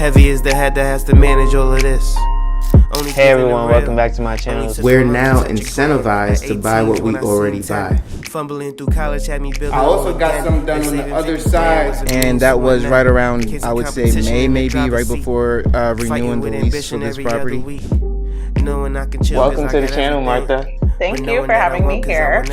Heavy is the head that has to manage all of this. Hey everyone, welcome back to my channel. We're now incentivized to buy what we already buy. Fumbling through college had me building. I also got some done on the other side. And that was right around, I would say, May, maybe, right before renewing the lease for this property. Welcome to the channel, Martha. Thank you for having me here.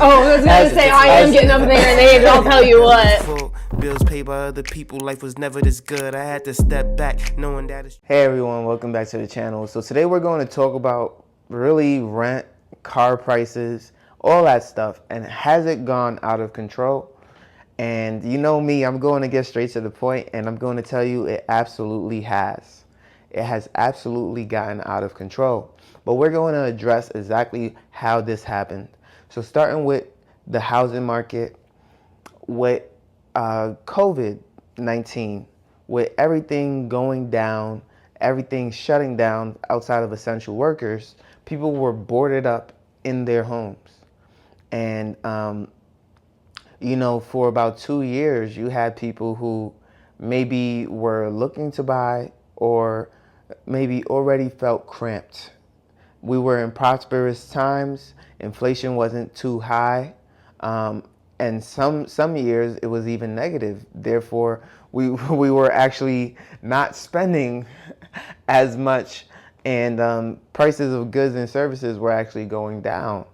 Oh, I was going to say, I am getting up there and age, I'll tell you what. Bills paid by other people, life was never this good. I had to step back, knowing that it's... Hey everyone, welcome back to the channel. So today we're going to talk about really rent, car prices, all that stuff. And has it gone out of control? And you know me, I'm going to get straight to the point, and I'm going to tell you it absolutely has. It has absolutely gotten out of control. But we're going to address exactly how this happened. So starting with the housing market, with COVID-19, with everything going down, everything shutting down outside of essential workers, people were boarded up in their homes. And, you know, for about 2 years, you had people who maybe were looking to buy or maybe already felt cramped. We were in prosperous times. Inflation wasn't too high. And some years it was even negative. Therefore, we were actually not spending as much, and prices of goods and services were actually going down.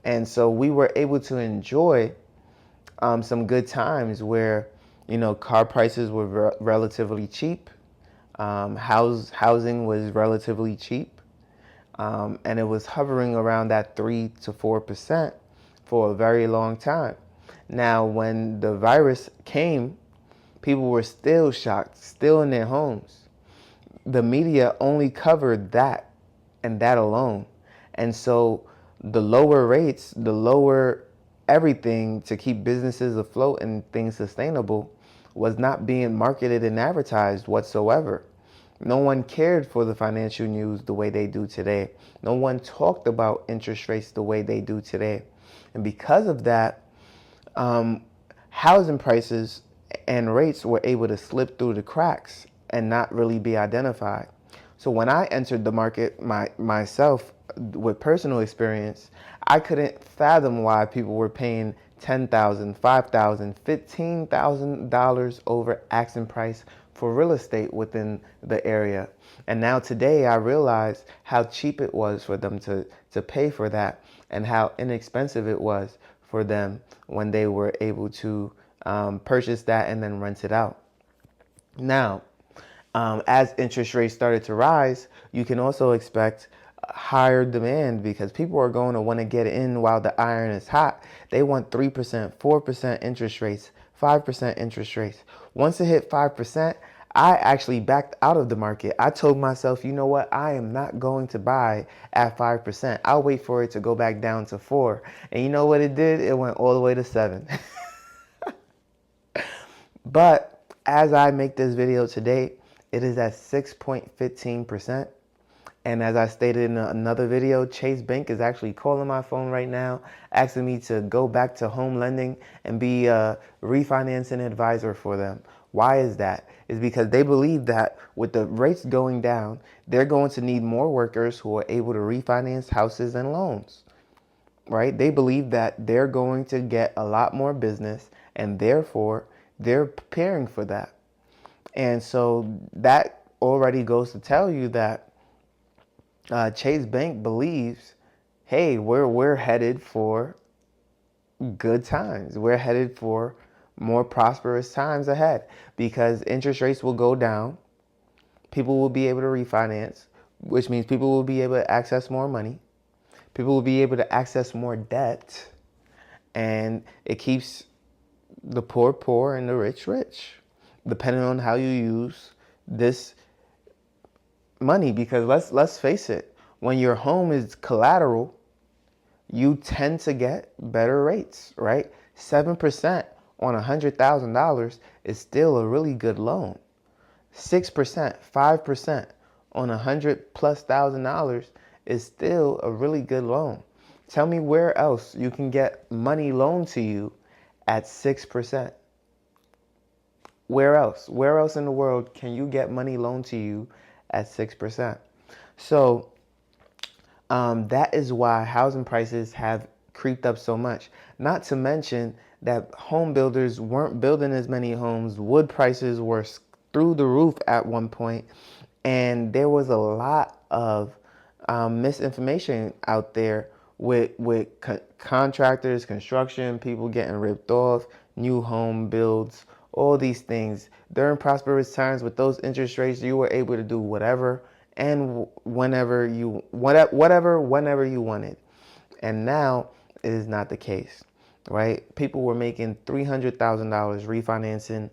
And so we were able to enjoy some good times where, you know, car prices were relatively cheap. Housing was relatively cheap. And it was hovering around that 3 to 4% for a very long time. Now, when the virus came, people were still shocked, still in their homes. The media only covered that and that alone. And so the lower rates, the lower everything to keep businesses afloat and things sustainable was not being marketed and advertised whatsoever. No one cared for the financial news the way they do today. No one talked about interest rates the way they do today. And because of that, housing prices and rates were able to slip through the cracks and not really be identified. So when I entered the market myself with personal experience, I couldn't fathom why people were paying $10,000, $5,000, $15,000 over asking price for real estate within the area. And now today I realize how cheap it was for them to pay for that, and how inexpensive it was for them when they were able to purchase that and then rent it out. Now, as interest rates started to rise, you can also expect higher demand, because people are going to want to get in while the iron is hot. They want 3%, 4% interest rates, 5% interest rates. Once it hit 5%, I actually backed out of the market. I told myself, you know what? I am not going to buy at 5%. I'll wait for it to go back down to 4. And you know what it did? It went all the way to 7. But as I make this video today, it is at 6.15%. And as I stated in another video, Chase Bank is actually calling my phone right now, asking me to go back to home lending and be a refinancing advisor for them. Why is that? It's because they believe that with the rates going down, they're going to need more workers who are able to refinance houses and loans, right? They believe that they're going to get a lot more business, and therefore they're preparing for that. And so that already goes to tell you that Chase Bank believes, hey, we're headed for good times. We're headed for more prosperous times ahead, because interest rates will go down. People will be able to refinance, which means people will be able to access more money. People will be able to access more debt, and it keeps the poor poor and the rich rich, depending on how you use this money. Because let's face it, when your home is collateral, you tend to get better rates, right? 7% on $100,000 is still a really good loan. 6%, 5% on $100,000+ is still a really good loan. Tell me where else you can get money loaned to you at 6%. where else? Where else in the world can you get money loaned to you at 6%? So that is why housing prices have creeped up so much. Not to mention that home builders weren't building as many homes. Wood prices were through the roof at one point, and there was a lot of misinformation out there with contractors, construction, people getting ripped off, new home builds, all these things. During prosperous times with those interest rates, you were able to do whatever and whenever you wanted. And now it is not the case, right? People were making $300,000 refinancing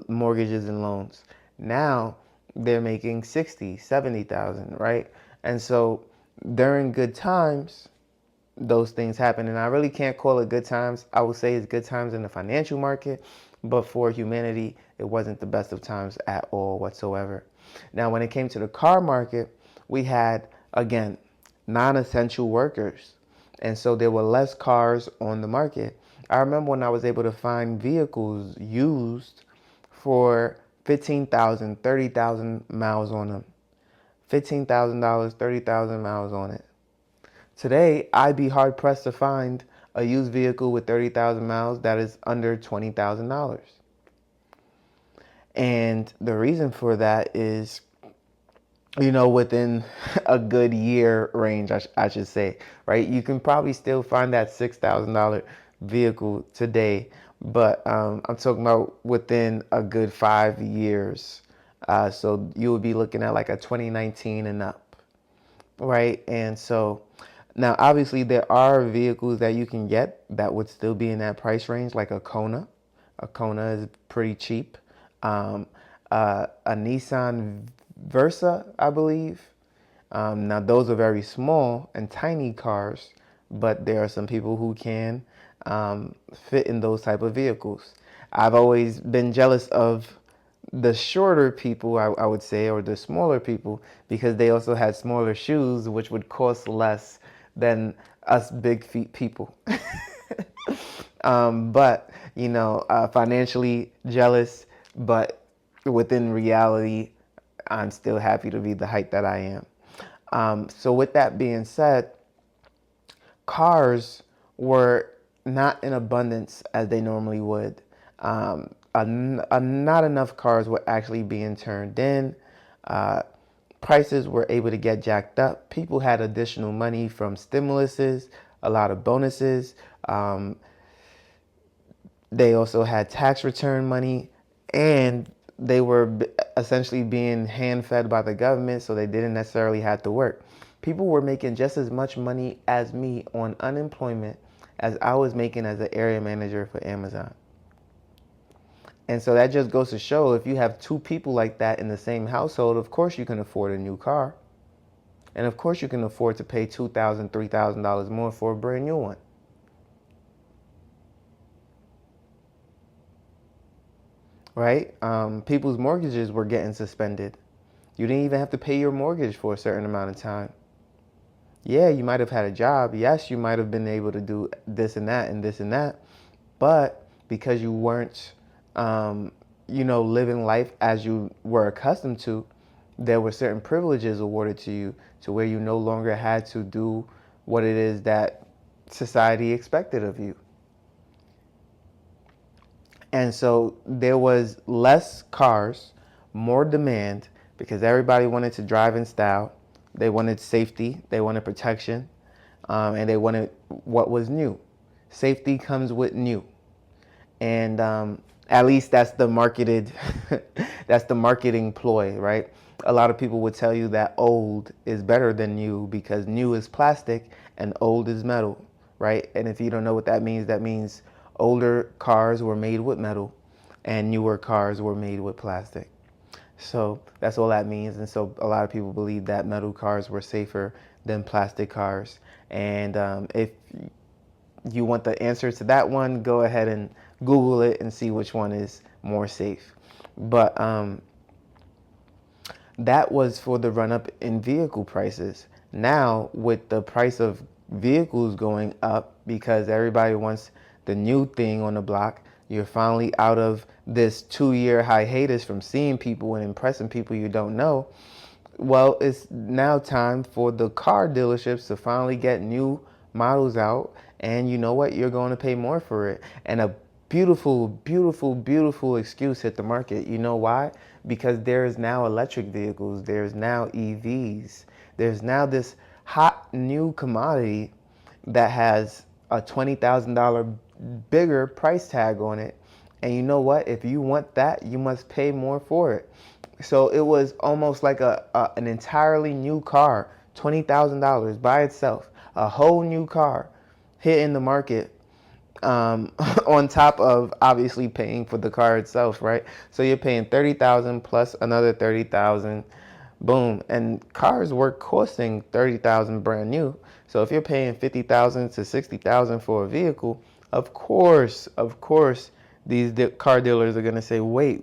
mortgages and loans. Now they're making 60, 70,000, right? And so during good times, those things happen. And I really can't call it good times. I would say it's good times in the financial market, but for humanity, it wasn't the best of times at all whatsoever. Now, when it came to the car market, we had, again, non-essential workers. And so there were less cars on the market. I remember when I was able to find vehicles used for $15,000, 30,000 miles on them. $15,000, 30,000 miles on it. Today, I'd be hard pressed to find a used vehicle with 30,000 miles that is under $20,000. And the reason for that is, within a good year range, I should say, right? You can probably still find that $6,000 vehicle today, but I'm talking about within a good 5 years. So you would be looking at like a 2019 and up, right? And so now, obviously, there are vehicles that you can get that would still be in that price range, like a Kona. A Kona is pretty cheap. A Nissan Versa, I believe. Now, those are very small and tiny cars, but there are some people who can fit in those type of vehicles. I've always been jealous of the shorter people, I would say, or the smaller people, because they also had smaller shoes, which would cost less than us big feet people. But, financially jealous, but within reality, I'm still happy to be the height that I am. So with that being said, cars were not in abundance as they normally would. Not enough cars were actually being turned in. Prices were able to get jacked up. People had additional money from stimuluses, a lot of bonuses. They also had tax return money, and they were essentially being hand-fed by the government, so they didn't necessarily have to work. People were making just as much money as me on unemployment as I was making as an area manager for Amazon. And so that just goes to show, if you have two people like that in the same household, of course you can afford a new car. And of course you can afford to pay $2,000, $3,000 more for a brand new one. Right? People's mortgages were getting suspended. You didn't even have to pay your mortgage for a certain amount of time. Yeah, you might have had a job. Yes, you might have been able to do this and that and this and that. But because you weren't living life as you were accustomed to, there were certain privileges awarded to you to where you no longer had to do what it is that society expected of you. And so there was less cars, more demand, because everybody wanted to drive in style. They wanted safety, they wanted protection, and they wanted what was new. Safety comes with new. And at least that's the that's the marketing ploy, right? A lot of people would tell you that old is better than new because new is plastic and old is metal, right? And if you don't know what that means older cars were made with metal and newer cars were made with plastic. So that's all that means. And so a lot of people believe that metal cars were safer than plastic cars. And if you want the answer to that one, go ahead and Google it and see which one is more safe. But that was for the run up in vehicle prices. Now, with the price of vehicles going up because everybody wants the new thing on the block, You're finally out of this 2-year hiatus from seeing people and impressing people you don't know. Well, it's now time for the car dealerships to finally get new models out. And you know what? You're going to pay more for it. And a beautiful, beautiful, beautiful excuse hit the market. You know why? Because there's now electric vehicles. There's now EVs. There's now this hot new commodity that has a $20,000 bigger price tag on it. And you know what? If you want that, you must pay more for it. So it was almost like an entirely new car, $20,000 by itself, a whole new car hitting the market, on top of obviously paying for the car itself, right? So you're paying $30,000 plus another $30,000, boom. And cars were costing $30,000 brand new. So if you're paying $50,000 to $60,000 for a vehicle, of course, these car dealers are gonna say, wait,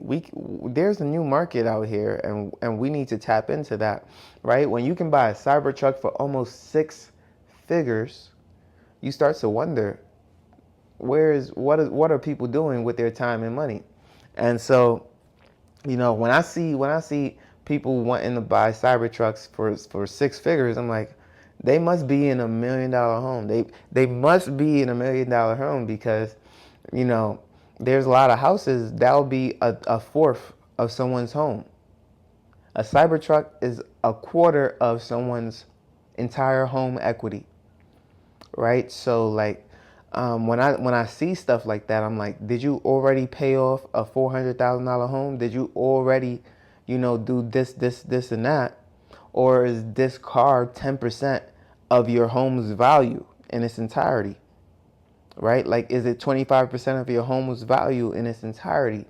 there's a new market out here, and we need to tap into that, right? When you can buy a Cybertruck for almost 6 figures, you start to wonder, what are people doing with their time and money? And so, you know, when I see people wanting to buy Cybertrucks for 6 figures, I'm like, they must be in $1 million home. They must be in $1 million home, because, you know, there's a lot of houses that'll be a fourth of someone's home. A Cybertruck is a quarter of someone's entire home equity, right? So like, when I see stuff like that, I'm like, did you already pay off a $400,000 home? Did you already, you know, do this, and that? Or is this car 10% of your home's value in its entirety? Right? Like, is it 25% of your home's value in its entirety?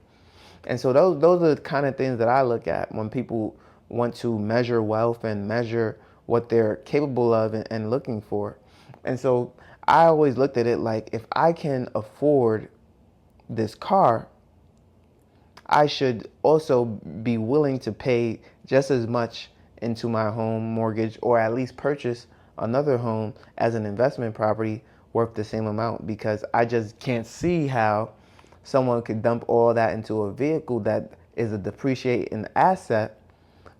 And so those are the kind of things that I look at when people want to measure wealth and measure what they're capable of and looking for. And so I always looked at it like, if I can afford this car, I should also be willing to pay just as much into my home mortgage, or at least purchase another home as an investment property worth the same amount, because I just can't see how someone could dump all that into a vehicle that is a depreciating asset,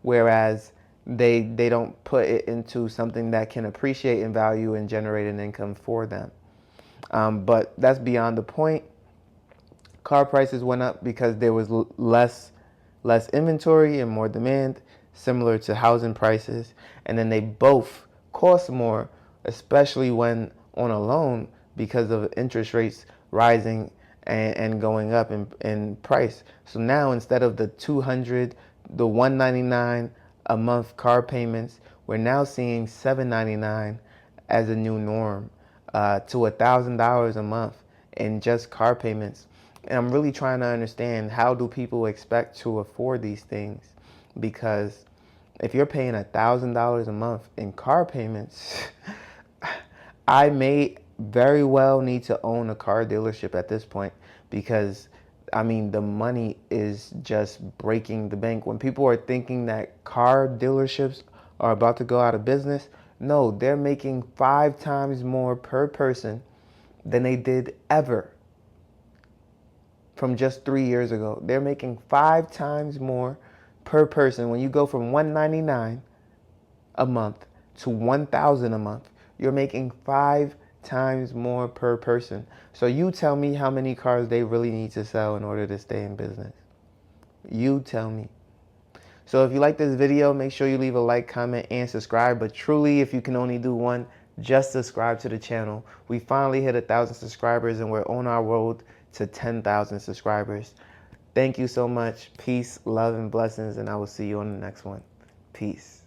whereas they don't put it into something that can appreciate in value and generate an income for them. But that's beyond the point. Car prices went up because there was less inventory and more demand, similar to housing prices. And then they both cost more, especially when on a loan, because of interest rates rising and going up in price. So now, instead of the $199 a month car payments, we're now seeing $799 as a new norm, to $1,000 a month in just car payments. And I'm really trying to understand, how do people expect to afford these things? Because if you're paying $1,000 a month in car payments, I may very well need to own a car dealership at this point, because I mean, the money is just breaking the bank. When people are thinking that car dealerships are about to go out of business, no, they're making 5 times more per person than they did ever from just 3 years ago. They're making 5 times more per person. When you go from $199 a month to $1,000 a month, you're making 5 times more per person. So you tell me how many cars they really need to sell in order to stay in business. You tell me. So if you like this video, make sure you leave a like, comment, and subscribe. But truly, if you can only do one, just subscribe to the channel. We finally hit 1,000 subscribers, and we're on our road to 10,000 subscribers. Thank you so much. Peace, love, and blessings, and I will see you on the next one. Peace.